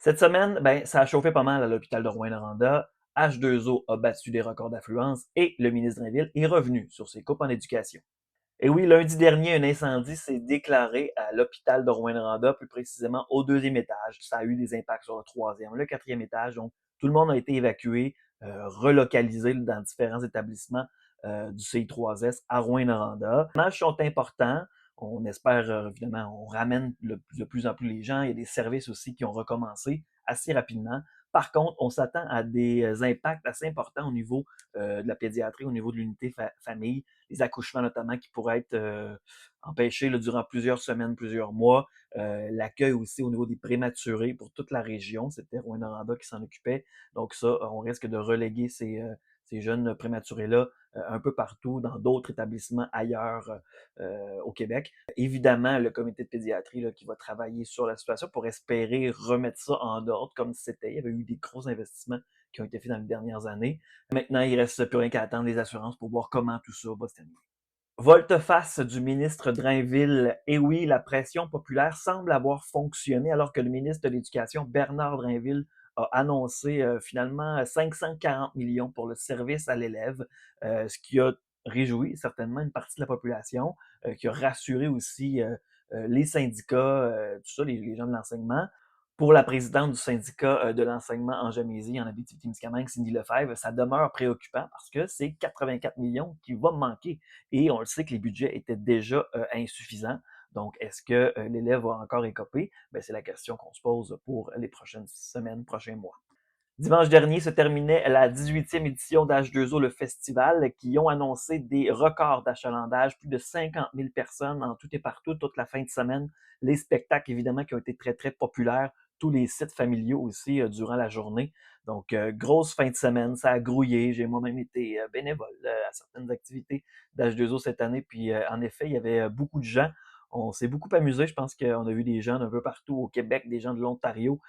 Cette semaine, ben, ça a chauffé pas mal à l'hôpital de Rouyn-Noranda. H2O a battu des records d'affluence et le ministre Drainville est revenu sur ses coupes en éducation. Et oui, lundi dernier, un incendie s'est déclaré à l'hôpital de Rouyn-Noranda, plus précisément au deuxième étage. Ça a eu des impacts sur le troisième, le quatrième étage. Donc, tout le monde a été évacué, relocalisé dans différents établissements du CI3S à Rouyn-Noranda. Les dommages sont importants. On espère, évidemment, on ramène de plus en plus les gens. Il y a des services aussi qui ont recommencé assez rapidement. Par contre, on s'attend à des impacts assez importants au niveau de la pédiatrie, au niveau de l'unité famille, les accouchements notamment qui pourraient être empêchés là, durant plusieurs semaines, plusieurs mois. L'accueil aussi au niveau des prématurés pour toute la région. C'était Rouyn-Noranda qui s'en occupait. Donc ça, on risque de reléguer ces jeunes prématurés-là un peu partout dans d'autres établissements ailleurs au Québec. Évidemment, le comité de pédiatrie là, qui va travailler sur la situation pour espérer remettre ça en ordre comme c'était. Il y avait eu des gros investissements qui ont été faits dans les dernières années. Maintenant, il ne reste plus rien qu'à attendre les assurances pour voir comment tout ça va se terminer. Volte-face du ministre Drainville. Et oui, la pression populaire semble avoir fonctionné alors que le ministre de l'Éducation, Bernard Drainville, a annoncé finalement 540 millions pour le service à l'élève, ce qui a réjoui certainement une partie de la population, qui a rassuré aussi les syndicats, tout ça, les gens de l'enseignement. Pour la présidente du syndicat de l'enseignement en Gamésie, en Abitibi-Témiscamingue, Cindy Lefebvre, ça demeure préoccupant parce que c'est 84 millions qui vont manquer. Et on le sait que les budgets étaient déjà insuffisants. Donc, est-ce que l'élève va encore écoper? Ben, c'est la question qu'on se pose pour les prochaines semaines, prochains mois. Dimanche dernier se terminait la 18e édition d'H2O, le festival, qui ont annoncé des records d'achalandage, plus de 50 000 personnes en tout et partout, toute la fin de semaine. Les spectacles, évidemment, qui ont été très, très populaires, tous les sites familiaux aussi durant la journée. Donc, grosse fin de semaine, ça a grouillé. J'ai moi-même été bénévole à certaines activités d'H2O cette année. Puis, en effet, il y avait beaucoup de gens. On s'est beaucoup amusé. Je pense qu'on a vu des gens d'un peu partout au Québec, des gens de l'Ontario.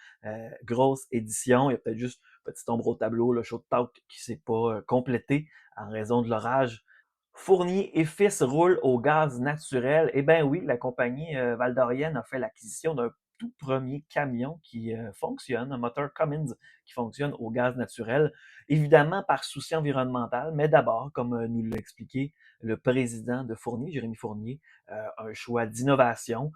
Grosse édition. Il y a peut-être juste petite ombre au tableau, le show de talk qui s'est pas complété en raison de l'orage. Fournier et Fils roulent au gaz naturel. Eh bien oui, la compagnie Valdorienne a fait l'acquisition d'un tout premier camion qui fonctionne, un moteur Cummins qui fonctionne au gaz naturel, évidemment par souci environnemental, mais d'abord, comme nous l'a expliqué le président de Fournier, Jérémy Fournier, un choix d'innovation.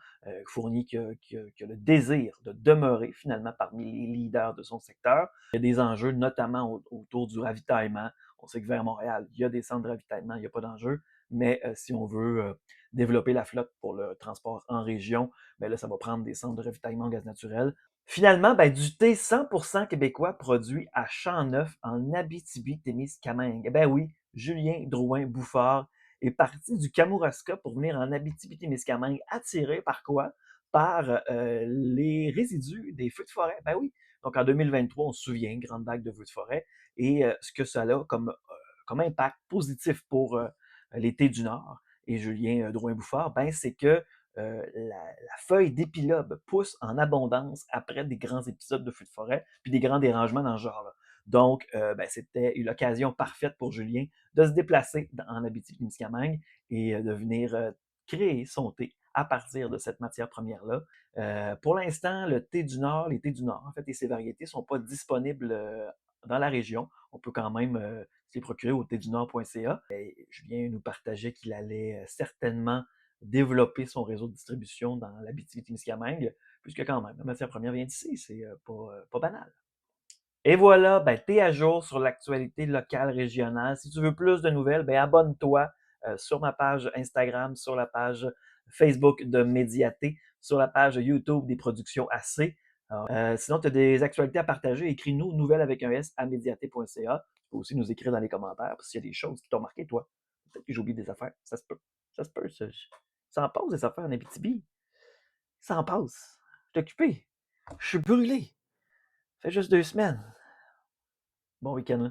Fournier qui a le désir de demeurer finalement parmi les leaders de son secteur. Il y a des enjeux, notamment autour du ravitaillement. On sait que vers Montréal, il y a des centres de ravitaillement, il n'y a pas d'enjeu. Mais si on veut développer la flotte pour le transport en région, ben là, ça va prendre des centres de ravitaillement en gaz naturel. Finalement, ben, du thé 100% québécois produit à Champ-Neuf en Abitibi-Témiscamingue. Ben oui, Julien Drouin-Bouffard est parti du Kamouraska pour venir en Abitibi-Témiscamingue, attiré par quoi? Par les résidus des feux de forêt. Ben oui. Donc en 2023, on se souvient, grande vague de feux de forêt, et ce que ça a comme impact positif pour l'été du Nord et Julien Drouin-Bouffard, ben c'est que la feuille d'épilobe pousse en abondance après des grands épisodes de feux de forêt, puis des grands dérangements dans ce genre-là. Donc, ben, c'était l'occasion parfaite pour Julien de se déplacer en Abitibi-Témiscamingue et de venir créer son thé à partir de cette matière première-là. Pour l'instant, le thé du Nord, les thés du Nord, en fait, et ses variétés ne sont pas disponibles dans la région. On peut quand même se les procurer au thésdunord.ca. Julien nous partageait qu'il allait certainement développer son réseau de distribution dans l'Abitibi-Témiscamingue, puisque quand même, la matière première vient d'ici, c'est pas banal. Et voilà, ben, t'es à jour sur l'actualité locale, régionale. Si tu veux plus de nouvelles, ben, abonne-toi sur ma page Instagram, sur la page Facebook de Médiaté, sur la page YouTube des productions AC. Sinon, tu as des actualités à partager, écris-nous, nouvelles avec un S à médiaté.ca. Tu peux aussi nous écrire dans les commentaires s'il y a des choses qui t'ont marqué, toi. Peut-être que j'oublie des affaires. Ça se peut. Ça se peut. Ça en passe des affaires en Abitibi. Ça en passe. Je suis occupé. Je suis brûlé. Ça fait juste 2 semaines. Bon week-end.